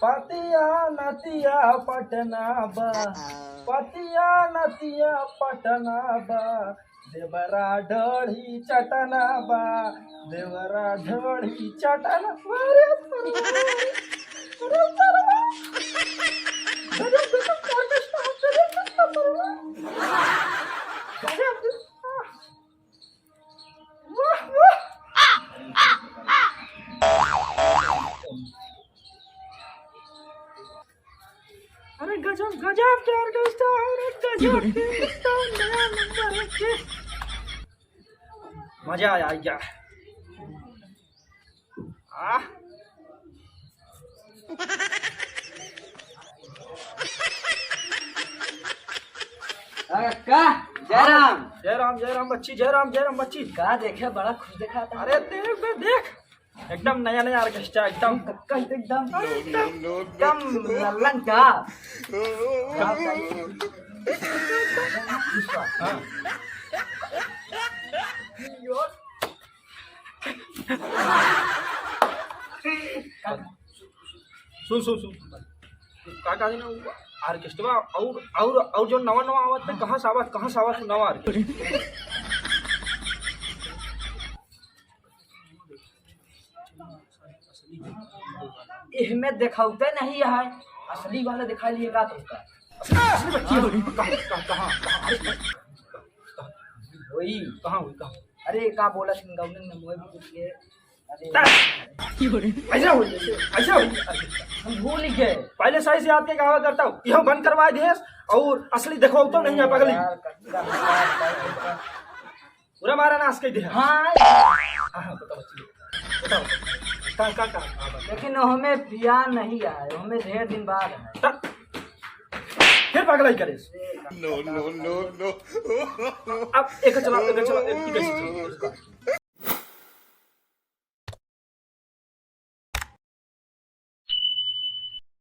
पतिया नतिया पटना बा, पतिया नतिया पटना बा, देवरा ढोड़ी चटना बा, देवरा ढोड़ी चटना। अरे अरे गजब गजब क्या ऑर्केस्ट्रा है, अरे गजब ऑर्केस्ट्रा, नया नंबर है के मजा आया क्या? का जयराम जयराम जयराम बच्ची, जयराम जयराम बच्ची। का देखे बड़ा खुश देखा था। अरे देख बे देख, एकदम नया नया ऑर्केस्ट्रा, एकदम एकदम लल्लन का हाँ। सुन सुन सुन का कहा ना ऑर्केस्ट्रा और जो नवा नवा आवत है, कहाँ से आवत नवा ऑर्केस्ट्रा? इसमें दिखाते नहीं है, असली वाला दिखा लिए का तुमका असली बच्ची हो रही कहाँ वही कहाँ हुई कहाँ? अरे का बोला सिंगाउन ने मुझे भी पूछ के ऐसा हुई हम भूल गए। पहले सही से याद के कहा करता हूँ, यह बंद करवा देस और असली देखो तो नहीं है पगली, पूरा मारा नाश कर दे। हाँ बताओ बच्ची का लेकिन हमें पिया नहीं आए, हमें ढेर दिन बाद है। फिर पगलाई करे। नो नो नो नो अब एक चला